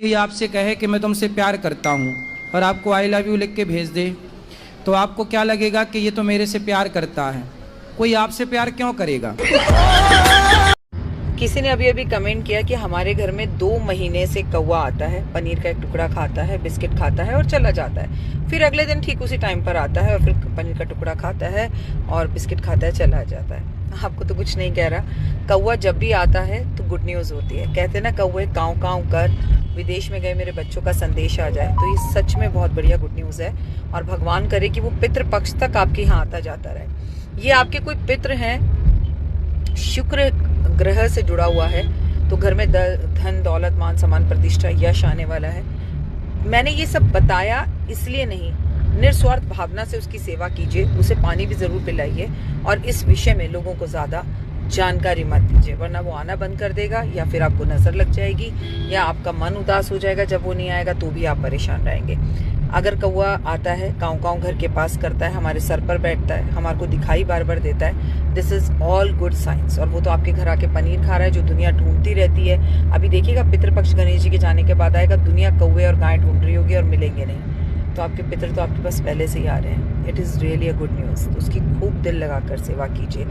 ये आपसे कहे कि मैं तुमसे प्यार करता हूँ और आपको आई लव यू लिख के भेज दे, तो आपको क्या लगेगा कि ये तो मेरे से प्यार करता है। कोई आपसे प्यार क्यों करेगा। किसी ने अभी अभी कमेंट किया कि हमारे घर में 2 महीने से कौवा आता है, पनीर का एक टुकड़ा खाता है, बिस्किट खाता है और चला जाता है। फिर अगले दिन ठीक उसी टाइम पर आता है और फिर पनीर का टुकड़ा खाता है और बिस्किट खाता है, चला जाता है। आपको तो कुछ नहीं कह रहा। कौवा जब भी आता है तो गुड न्यूज होती है। कहते हैं ना, कौवे काँव काँव कर विदेश में गए मेरे बच्चों का संदेश आ जाए। तो ये सच में बहुत बढ़िया गुड न्यूज है और भगवान करे कि वो पितृ पक्ष तक आपके यहाँ आता जाता रहे। ये आपके कोई पितृ हैं, शुक्र ग्रह से जुड़ा हुआ है, तो घर में धन दौलत मान सम्मान प्रतिष्ठा यश आने वाला है। मैंने ये सब बताया इसलिए नहीं, निस्वार्थ भावना से उसकी सेवा कीजिए, उसे पानी भी जरूर पिलाइए और इस विषय में लोगों को ज्यादा जानकारी मत दीजिए, वरना वो आना बंद कर देगा या फिर आपको नजर लग जाएगी या आपका मन उदास हो जाएगा। जब वो नहीं आएगा तो भी आप परेशान रहेंगे। अगर कौवा आता है, काँव काँव घर के पास करता है, हमारे सर पर बैठता है, हमारे को दिखाई बार बार देता है, this is all good science. और वो तो आपके घर आके पनीर खा रहा है जो दुनिया ढूंढती रहती है। अभी देखिएगा पितृपक्ष गणेश जी के जाने के बाद आएगा, दुनिया कौवे और गाय ढूंढ रही होगी और मिलेंगे नहीं। तो आपके पितर तो आपके पास पहले से ही आ रहे हैं। It is really a good news. तो उसकी खूब दिल लगाकर सेवा कीजिए।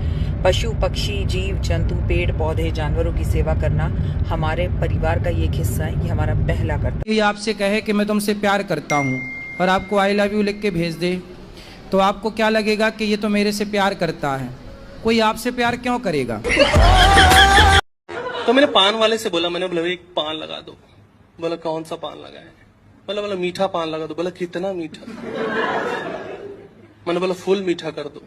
पशु पक्षी जीव जंतु पेड़ पौधे जानवरों की सेवा करना हमारे परिवार का ये एक हिस्सा है, ये हमारा पहला कर्तव्य। ये आपसे कहे कि मैं तुमसे प्यार करता हूँ और आपको आई लव यू लिख के भेज दे, तो आपको क्या लगेगा कि ये तो मेरे से प्यार करता है। कोई आपसे प्यार क्यों करेगा। तो मैंने पान वाले से बोला, मैंने बोला एक पान लगा दो। बोला कौन सा पान लगाए। बोला मीठा पान लगा दो। बोला कितना मीठा। मैंने बोला फुल मीठा कर दो।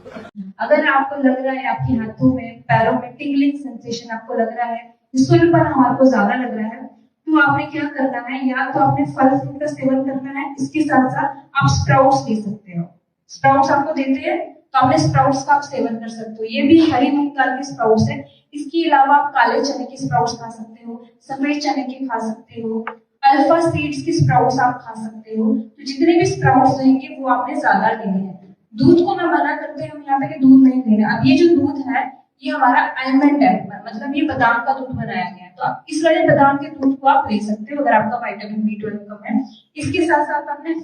अगर आपको लग रहा है आपके हाथों में पैरों में टिंगलिंग सेंसेशन आपको लग रहा है, सुलपन हमारे को ज्यादा लग रहा है, तो आपने क्या करना है, या तो आपने फल फ्रूट का सेवन करना है, इसके साथ साथ आप स्प्राउट्स ले सकते हो। स्प्राउट्स आपको देते हैं तो आपने स्प्राउट्स का आप सेवन कर सकते हो। ये भी हरी मूंग दाल के स्प्राउट्स है। इसके अलावा आप काले चने के स्प्राउट्स खा सकते हो, सफेद चने के खा सकते हो, अल्फा सीड्स की स्प्राउट्स आप खा सकते हो। तो जितने भी स्प्राउट्स रहेंगे वो आपने ज्यादा लेने हैं। दूध को मैं मना करते हैं, हम यहाँ पे कि दूध नहीं लेना। अब ये जो दूध है ये हमारा आलमंड है, मतलब ये बादाम का दूध बनाया गया है, तो आप इस वाले बादाम के दूध को आप ले सकते हो अगर आपका विटामिन B12 कम है। इसके साथ साथ आपने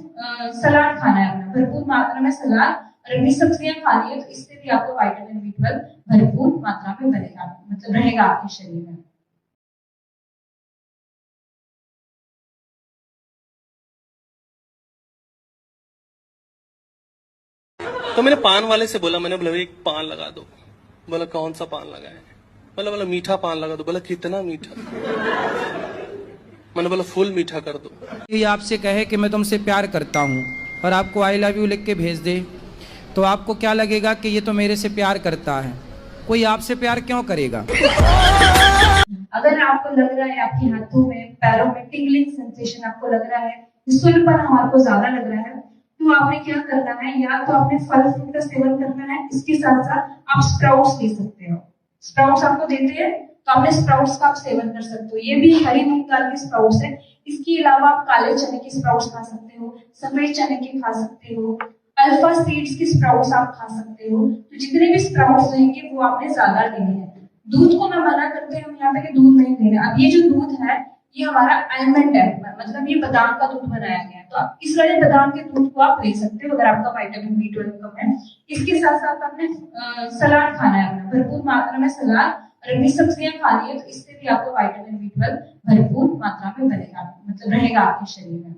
सलाद खाना है, अपना भरपूर मात्रा में सलाद और अपनी सब्जियां खानी है, तो इससे भी आपको विटामिन B12 भरपूर मात्रा में बनेगा, मतलब रहेगा आपके शरीर में। तो मैंने पान वाले से बोला, मैंने बोला एक पान लगा दो। बोला कौन सा पान लगाए। बोला मीठा पान लगा दो। बोला कितना मीठा। मैंने बोला फुल मीठा कर दो। ये आपसे कहे कि मैं तुमसे प्यार करता हूँ और आपको आई लव यू लिख के भेज दे, तो आपको क्या लगेगा कि ये तो मेरे से प्यार करता है। कोई आपसे प्यार क्यों करेगा। अगर आपको लग रहा है आपके हाथों में पैरों में टिंगलिंग सेंसेशन आपको लग रहा है, सुलपन हमारे को ज्यादा लग रहा है, तो आपने क्या करना है, या तो आपने फल फ्रूट का सेवन करना है, इसके साथ साथ आप स्प्राउट्स ले सकते हो। स्प्राउट्स आपको देते हैं तो आपने स्प्राउट्स का आप सेवन कर सकते हो। ये भी हरी मूंग दाल के स्प्राउट्स है। इसके अलावा आप काले चने के स्प्राउट्स खा सकते हो, सफेद चने के खा सकते हो, अल्फा सीड्स की स्प्राउट्स आप खा सकते हो। तो जितने भी स्प्राउट्स रहेंगे वो आपने ज्यादा लेने हैं। दूध को मैं मना करते हैं, हम यहाँ पे कि दूध नहीं लेना। अब ये जो दूध है ये हमारा आलमंड है, मतलब ये बादाम का दूध बनाया गया है, तो आप इस वाले बादाम के दूध को आप ले सकते हो अगर आपका विटामिन B12 कम है। इसके साथ साथ आपने सलाद खाना है, अपना भरपूर मात्रा में सलाद और अपनी सब्जियां खानी है, तो इससे भी आपको विटामिन B12 भरपूर मात्रा में बनेगा, मतलब रहेगा आपके शरीर में।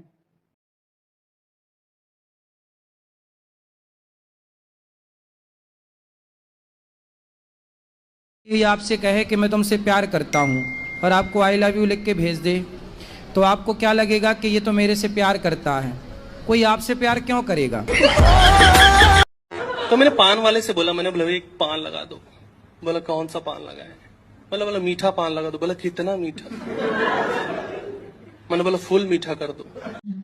ये आपसे कहे कि मैं तुमसे प्यार करता हूँ और आपको आई लव यू लिख के भेज दे, तो आपको क्या लगेगा कि ये तो मेरे से प्यार करता है। कोई आपसे प्यार क्यों करेगा। तो मैंने पान वाले से बोला, मैंने बोला एक पान लगा दो। बोला कौन सा पान लगाए। बोला मीठा पान लगा दो। बोला कितना मीठा। मैंने बोला फुल मीठा कर दो।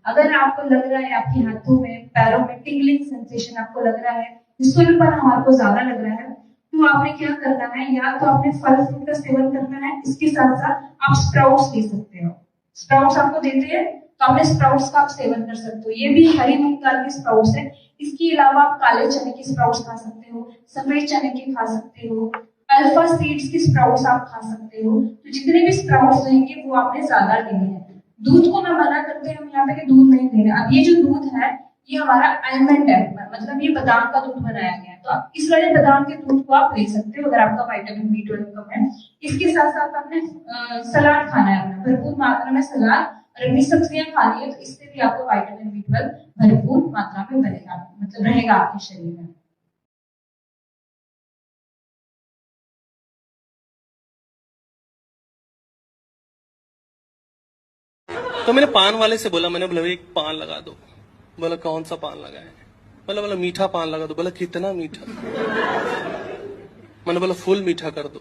अगर आपको लग रहा है आपके हाथों में पैरों में टिंगलिंग सेंसेशन आपको लग रहा है, सुलपन हमारे को ज्यादा लग रहा है, तो आपने क्या करना है, या तो आपने फल फ्रूट का सेवन करना है, इसके साथ साथ आप स्प्राउट्स ले सकते हो। स्प्राउट्स आपको देते हैं तो आपने स्प्राउट्स का आप सेवन कर सकते हो। ये भी हरी मूंग दाल के स्प्राउट्स है। इसके अलावा आप काले चने के स्प्राउट्स खा सकते हो, सफेद चने के खा सकते हो, अल्फा सीड्स की स्प्राउट्स आप खा सकते हो। तो जितने भी स्प्राउट्स रहेंगे वो आपने ज्यादा लेने हैं। दूध को ना मना करते हम यहाँ पे कि दूध नहीं दे रहे। अब ये जो दूध है ये हमारा आलमंड है, मतलब ये बादाम का दूध बनाया गया है। तो आप इस वाले बादाम के दूध को आप ले सकते हो अगर आपका विटामिन B12 कम है। इसके साथ साथ आपने सलाद खाना है, अपना भरपूर मात्रा में सलाद और अपनी सब्जियां खानी है, तो इससे भी आपको विटामिन B12 भरपूर मात्रा में बनेगा, मतलब रहेगा आपके शरीर में। तो मैंने पान वाले से बोला, मैंने बोला एक पान लगा दो। बोला कौन सा पान लगा है? बोला मीठा पान लगा दो। बोला कितना मीठा? मैंने बोला फुल मीठा कर दो।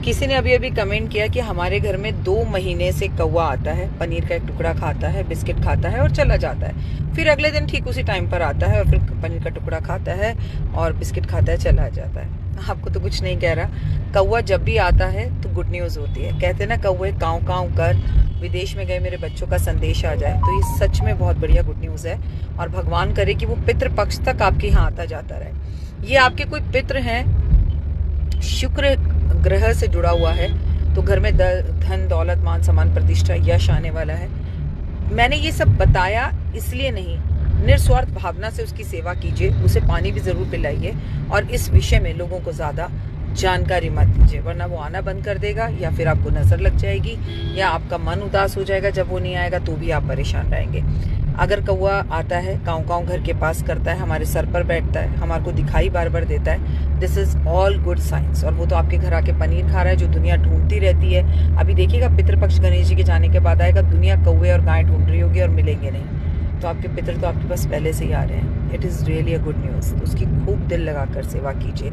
किसी ने अभी अभी कमेंट किया कि हमारे घर में 2 महीने से कौवा आता है, पनीर का एक टुकड़ा खाता है, बिस्किट खाता है और चला जाता है। फिर अगले दिन ठीक उसी टाइम पर आता है और फिर पनीर का टुकड़ा खाता है और बिस्किट खाता है, चला जाता है। आपको तो कुछ नहीं कह रहा। कौवा जब भी आता है तो गुड न्यूज होती है। कहते हैं ना, कौवे काँव काँव कर विदेश में गए मेरे बच्चों का संदेश आ जाए। तो ये सच में बहुत बढ़िया गुड न्यूज है और भगवान करे कि वो पितृपक्ष तक आपके यहाँ आता जाता रहे। ये आपके कोई पितृ हैं, शुक्र ग्रह से जुड़ा हुआ है, तो घर में धन दौलत मान सम्मान प्रतिष्ठा यश आने वाला है। मैंने ये सब बताया इसलिए नहीं, निस्वार्थ भावना से उसकी सेवा कीजिए, उसे पानी भी जरूर पिलाइए और इस विषय में लोगों को ज्यादा जानकारी मत दीजिए, वरना वो आना बंद कर देगा या फिर आपको नजर लग जाएगी या आपका मन उदास हो जाएगा। जब वो नहीं आएगा तो भी आप परेशान रहेंगे। अगर कौवा आता है, काँव काँव घर के पास करता है, हमारे सर पर बैठता है, हमारे को दिखाई बार बार देता है, this is all good science. और वो तो आपके घर आके पनीर खा रहा है जो दुनिया ढूंढती रहती है। अभी देखिएगा पितृपक्ष गणेश जी के जाने के बाद आएगा, दुनिया कौवे और गाय ढूंढ रही होगी और मिलेंगे नहीं। तो आपके पितृ तो आपके पास पहले से ही आ रहे हैं। It is really a good news. उसकी खूब दिल लगाकर सेवा कीजिए।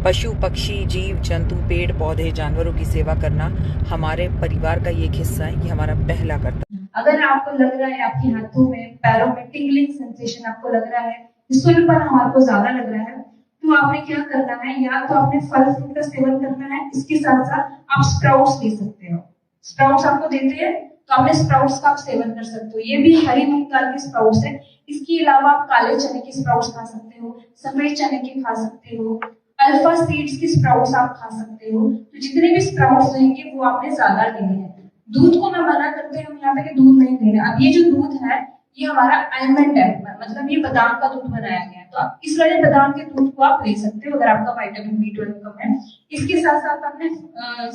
पशु पक्षी जीव जंतु पेड़ पौधे जानवरों की सेवा करना हमारे परिवार का ये एक हिस्सा है, ये हमारा पहला कर्तव्य। अगर आपको लग रहा है आपके हाथों में पैरों में टिंगलिंग सेंसेशन आपको लग रहा है, सुलपन हमारे को ज्यादा लग रहा है, तो आपने क्या करना है, या तो आपने फल फ्रूट का सेवन करना है, इसके साथ साथ आप स्प्राउट्स ले सकते हो। स्प्राउट्स आपको देते हैं तो आपने स्प्राउट्स का आप सेवन कर सकते हो। ये भी हरी मूंग दाल के स्प्राउट्स है। इसके अलावा आप काले चने के स्प्राउट्स खा सकते हो, सफेद चने के खा सकते हो, अल्फा सीड्स के स्प्राउट्स आप खा सकते हो। तो जितने भी स्प्राउट्स रहेंगे वो आपने ज्यादा लेने हैं। दूध को ना मना करते हम यहाँ पे कि दूध नहीं दे रहे। अब ये जो दूध है ये हमारा आलमंड है, मतलब ये बादाम का दूध बनाया गया है। तो आप इस वाले बादाम के दूध को आप ले सकते हो अगर आपका विटामिन B12 कम है। इसके साथ साथ आपने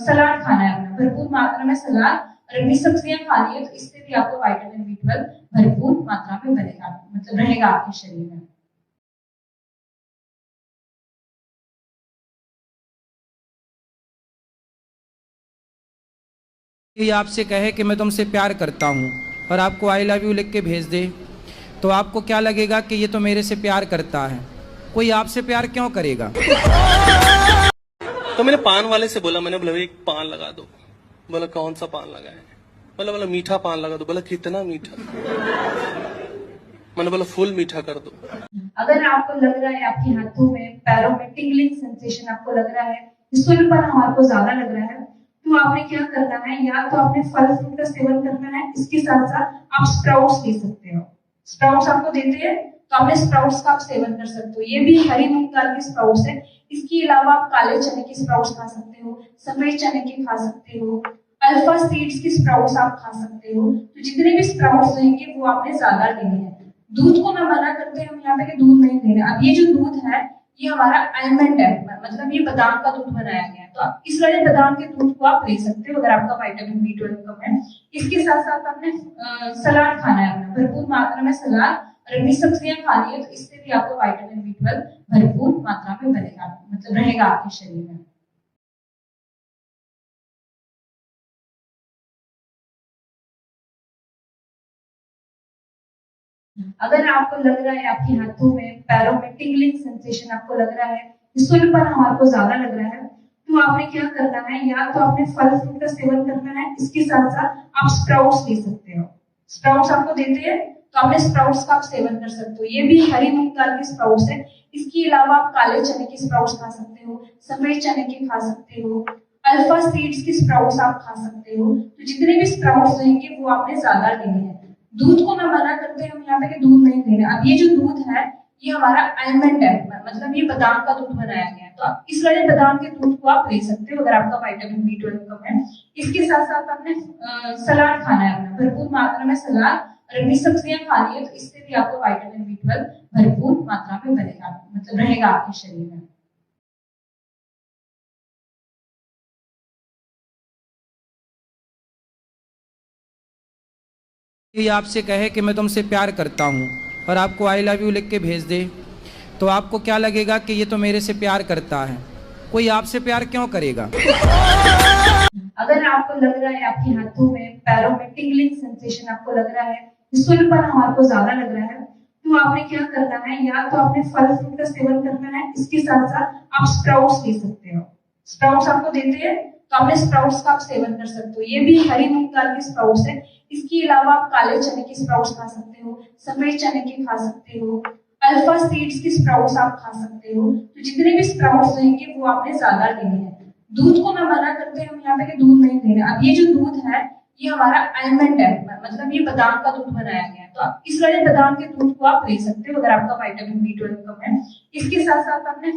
सलाद खाना है, अपना भरपूर मात्रा में सलाद और अपनी सब्जियां खानी है, तो इससे भी आपको विटामिन B12 भरपूर मात्रा में बनेगा, मतलब रहेगा आपके शरीर में। ये आपसे कहे कि मैं तुमसे प्यार करता हूँ और आपको आई लव यू लिख के भेज दे, तो आपको क्या लगेगा कि ये तो मेरे से प्यार करता है। कोई आपसे प्यार क्यों करेगा? तो मैंने पान वाले से बोला, मैंने बोला एक पान लगा दो। बोला कौन सा पान लगा है? बोला मीठा पान लगा दो। बोला कितना मीठा? मैंने बोला फुल मीठा कर दो। अगर आपको लग रहा है आपके हाथों में पैरों में टिंगलिंग सेंसेशन आपको लग रहा है, सुलपन हमारे को ज्यादा लग रहा है, तो आपने क्या करना है, या तो आपने फल फ्रूट का सेवन करना है, इसके साथ साथ आप स्प्राउट्स ले सकते हो। स्प्राउट्स आपको देते हैं तो आपने स्प्राउट्स का आप सेवन कर सकते हो। ये भी हरी मूंग दाल के स्प्राउट्स है। इसके अलावा आप काले चने के स्प्राउट्स खा सकते हो, सफेद चने के खा सकते हो, अल्फा सीड्स के स्प्राउट्स आप खा सकते हो। तो जितने भी स्प्राउट्स रहेंगे वो आपने ज्यादा लेने हैं। दूध को ना मना करते हम यहाँ पे कि दूध नहीं दे रहे। अब ये जो दूध है ये हमारा आलमंड है, मतलब ये बादाम का दूध बनाया गया है। तो आप इस वाले बादाम के दूध को आप ले सकते हो अगर आपका विटामिन B12 कम है। इसके साथ साथ आपने सलाद खाना है, अपना भरपूर मात्रा में सलाद और अपनी सब्जियां खानी है, तो इससे भी आपको विटामिन B12 भरपूर मात्रा में बनेगा, मतलब रहेगा आपके शरीर में। अगर आपको लग रहा है आपके हाथों में पैरों में टिंगलिंग सेंसेशन आपको लग रहा है, सुलपन हमारे को ज्यादा लग रहा है, तो आपने क्या करना है, या तो आपने फल फ्रूट का सेवन करना है, इसके साथ साथ आप स्प्राउट्स ले सकते हो। स्प्राउट्स आपको देते हैं तो आपने स्प्राउट्स का आप सेवन कर सकते हो। ये भी हरी मूंग दाल के स्प्राउट्स है। इसके अलावा आप काले चने के स्प्राउट्स खा सकते हो, सफेद चने के खा सकते हो, अल्फा सीड्स के स्प्राउट्स आप खा सकते हो। तो जितने भी स्प्राउट्स रहेंगे वो आपने ज्यादा लेने हैं। दूध को ना मना करते हम यहाँ पे कि दूध नहीं दे रहे। अब ये जो दूध है ये हमारा आलमंड है, मतलब ये बादाम का दूध बनाया गया है। तो आप इस वाले बादाम के दूध को आप ले सकते हो अगर आपका विटामिन B12 कम है। इसके साथ साथ आपने सलाद खाना है, अपना भरपूर मात्रा में सलाद और अपनी सब्जियां खानी है, तो इससे भी आपको विटामिन B12 भरपूर मात्रा में बनेगा, मतलब रहेगा आपके शरीर में। ये आपसे कहे कि मैं तुमसे प्यार करता हूँ और आपको आई लव यू लिख के भेज दे, तो आपको क्या लगेगा कि ये तो मेरे से प्यार करता है। कोई आपसे प्यार क्यों करेगा? अगर आपको लग रहा है आपके हाथों में पैरों में टिंगलिंग सेंसेशन आपको लग रहा है, सुलपन हमारे को ज्यादा लग रहा है, तो आपने क्या करना है, या तो आपने फल फ्रूट का सेवन करना है, इसके साथ साथ आप स्प्राउट्स ले सकते हो। स्प्राउट्स आपको देते हैं तो आपने स्प्राउट्स का आप सेवन कर सकते हो। ये भी हरी मूंग दाल के स्प्राउट्स है। इसके अलावा आप काले चने के स्प्राउट्स खा सकते हो, सफेद चने के खा सकते हो, अल्फा सीड्स के स्प्राउट्स आप खा सकते हो। तो जितने भी स्प्राउट्स लेंगे वो आपने ज्यादा लेने हैं। दूध को मैं मना करते हैं, हम यहाँ पे दूध नहीं दे रहे। अब ये जो दूध है ये हमारा आलमंड है, मतलब ये बादाम का दूध बनाया गया है। तो आप इस वाले बादाम के दूध को आप ले सकते हो अगर आपका विटामिन B12 कम है। इसके साथ साथ आपने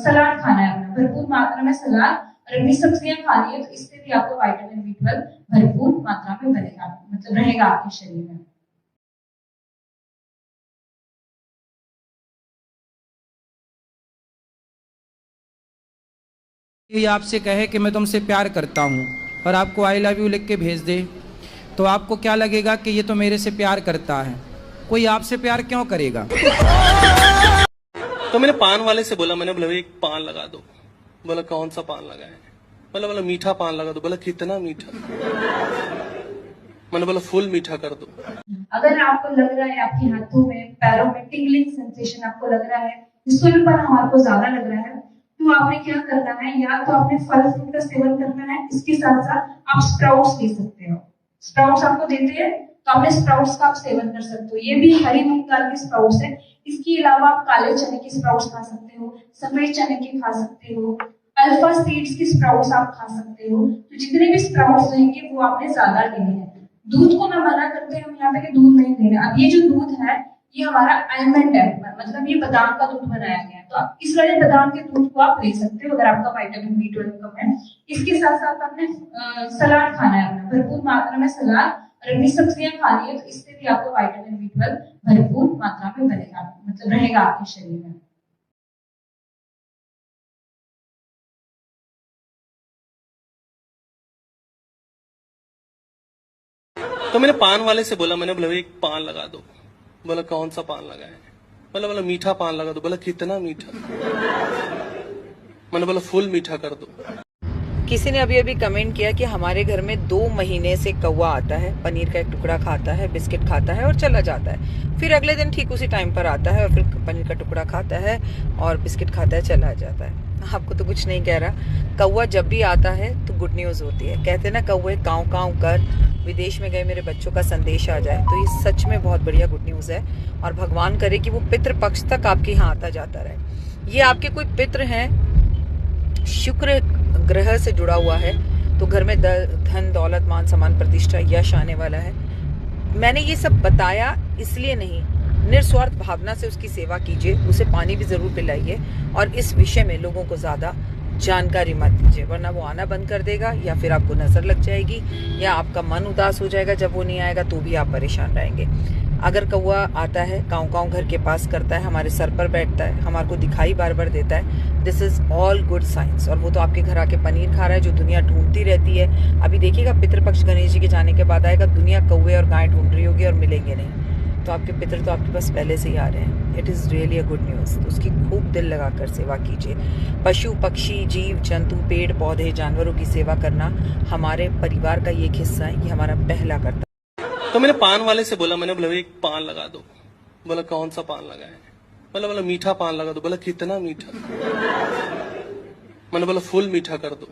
सलाद खाना है, अपना भरपूर मात्रा में सलाद और अपनी सब्जियां खानी है, तो इससे भी आपको विटामिन B12 भरपूर मात्रा में बनेगा, मतलब रहेगा आपके शरीर में। ये आपसे कहे कि मैं तुमसे प्यार करता हूँ और आपको आई लव यू लिख के भेज दे, तो आपको क्या लगेगा कि ये तो मेरे से प्यार करता है। कोई आपसे प्यार क्यों करेगा? तो मैंने पान वाले से बोला, मैंने बोला एक पान लगा दो। बोला कौन सा पान लगा है? बोला मीठा पान लगा दो। बोला कितना मीठा? मैंने बोला फुल मीठा कर दो। अगर आपको लग रहा है आपके हाथों में पैरों में टिंगलिंग सेंसेशन आपको लग रहा है, सुलपन हमारे को ज्यादा लग रहा है, तो आपने क्या करना है, या तो आपने फल फ्रूट का सेवन करना है, इसके साथ साथ आप स्प्राउट्स ले सकते हो। स्प्राउट्स आपको देते हैं तो आपने स्प्राउट्स का आप सेवन कर सकते हो। ये भी हरी मूंग दाल के स्प्राउट्स है। इसके अलावा आप काले चने के स्प्राउट्स खा सकते हो, सफेद चने के खा सकते हो, अल्फा सीड्स के स्प्राउट्स आप खा सकते हो। तो जितने भी स्प्राउट्स लेंगे वो आपने ज्यादा लेने हैं। दूध को मैं मना करते हैं, हम यहाँ पे दूध नहीं दे रहे। अब ये जो दूध है ये हमारा आलमंड है, मतलब ये बादाम का दूध बनाया गया है। तो आप इस वाले बादाम के दूध को आप ले सकते हो अगर आपका विटामिन B12 कम है। इसके साथ साथ आपने सलाद खाना है, अपना भरपूर मात्रा में सलाद और अपनी सब्जियां खानी है, तो इससे भी आपको विटामिन B12 भरपूर मात्रा में बनेगा, मतलब रहेगा आपके शरीर में। तो मैंने पान वाले से बोला, मैंने बोला एक पान लगा दो। बोला कौन सा पान लगा है? बोला मीठा पान लगा दो। बोला कितना मीठा? मैंने बोला फुल मीठा कर दो। किसी ने अभी अभी कमेंट किया कि हमारे घर में 2 महीने से कौवा आता है, पनीर का एक टुकड़ा खाता है, बिस्किट खाता है और चला जाता है। फिर अगले दिन ठीक उसी टाइम पर आता है और फिर पनीर का टुकड़ा खाता है और बिस्किट खाता है, चला जाता है। आपको तो कुछ नहीं कह रहा। कौवा जब भी आता है तो गुड न्यूज होती है। कहते हैं ना, कौवे काँव काँव कर विदेश में गए मेरे बच्चों का संदेश आ जाए। तो ये सच में बहुत बढ़िया गुड न्यूज है और भगवान करे कि वो पितृ पक्ष तक आपके यहाँ आता जाता रहे। ये आपके कोई पितृ हैं, शुक्र ग्रह से जुड़ा हुआ है, तो घर में धन दौलत मान सम्मान प्रतिष्ठा यश आने वाला है। मैंने ये सब बताया इसलिए नहीं, निस्वार्थ भावना से उसकी सेवा कीजिए, उसे पानी भी जरूर पिलाइए और इस विषय में लोगों को ज्यादा जानकारी मत दीजिए, वरना वो आना बंद कर देगा या फिर आपको नजर लग जाएगी या आपका मन उदास हो जाएगा। जब वो नहीं आएगा तो भी आप परेशान रहेंगे। अगर कौवा आता है, काँव काँव घर के पास करता है, हमारे सर पर बैठता है, हमारे को दिखाई बार बार देता है, this is all good science. और वो तो आपके घर आके पनीर खा रहा है जो दुनिया ढूंढती रहती है। अभी देखिएगा पितृपक्ष गणेश जी के जाने के बाद आएगा, दुनिया कौवे और गाय ढूंढ रही होगी और मिलेंगे नहीं। तो आपके पितृ तो आपके पास पहले से ही आ रहे हैं। It is really a good news. तो उसकी खूब दिल लगाकर सेवा कीजिए। पशु पक्षी जीव जंतु पेड़ पौधे जानवरों की सेवा करना हमारे परिवार का ये एक हिस्सा है, ये हमारा पहला कर्तव्य। तो मैंने पान वाले से बोला, मैंने बोला एक पान लगा दो। बोला कौन सा पान लगा है? बोला मीठा पान लगा दो। बोला कितना मीठा? मैंने बोला फुल मीठा कर दो।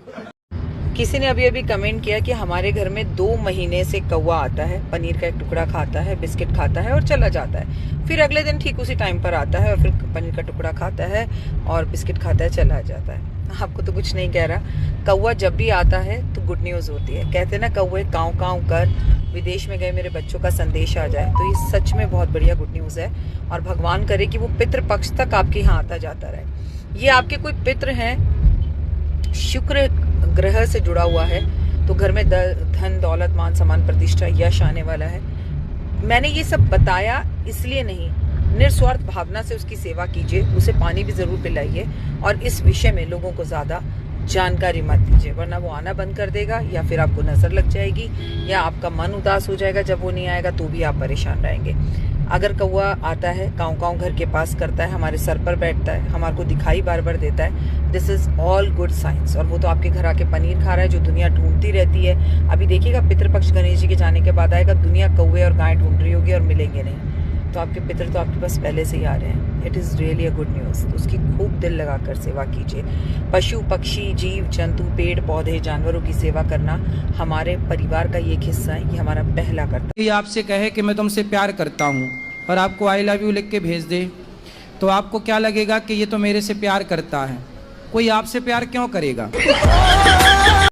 किसी ने अभी अभी कमेंट किया कि हमारे घर में 2 महीने से कौवा आता है, पनीर का एक टुकड़ा खाता है, बिस्किट खाता है और चला जाता है। फिर अगले दिन ठीक उसी टाइम पर आता है और फिर पनीर का टुकड़ा खाता है और बिस्किट खाता है, चला जाता है। आपको तो कुछ नहीं कह रहा। कौवा जब भी आता है तो गुड न्यूज होती है। कहते हैं ना, कौवे काँव काँव कर विदेश में गए मेरे बच्चों का संदेश आ जाए, तो ये सच में बहुत बढ़िया गुड न्यूज़ है। और भगवान करे कि वो पितृपक्ष तक आपके यहाँ आता जाता रहे। ये आपके कोई पितृ हैं, शुक्र ग्रह से जुड़ा हुआ है, तो घर में धन दौलत मान सम्मान प्रतिष्ठा यश आने वाला है। मैंने ये सब बताया इसलिए नहीं, निस्वार्थ भावना से उसकी सेवा कीजिए, उसे पानी भी जरूर पिलाइए और इस विषय में लोगों को ज्यादा जानकारी मत दीजिए, वरना वो आना बंद कर देगा या फिर आपको नजर लग जाएगी या आपका मन उदास हो जाएगा। जब वो नहीं आएगा तो भी आप परेशान रहेंगे। अगर कौवा आता है, काँव काँव घर के पास करता है, हमारे सर पर बैठता है, हमारे को दिखाई बार बार देता है, this is all good science. और वो तो आपके घर आके पनीर खा रहा है जो दुनिया ढूंढती रहती है। अभी देखिएगा पितृपक्ष गणेश जी के जाने के बाद आएगा, दुनिया कौवे और गाय ढूंढ रही होगी और मिलेंगे नहीं, तो आपके पितृ तो आपके पास पहले से ही आ रहे हैं। It is really a good news. तो उसकी खूब दिल लगाकर सेवा कीजिए। पशु पक्षी जीव जंतु पेड़ पौधे जानवरों की सेवा करना हमारे परिवार का ये एक हिस्सा है, ये हमारा पहला कर्तव्य। ये आपसे कहे कि मैं तुमसे प्यार करता हूँ और आपको आई लव यू लिख के भेज दे, तो आपको क्या लगेगा कि ये तो मेरे से प्यार करता है। कोई आपसे प्यार क्यों करेगा?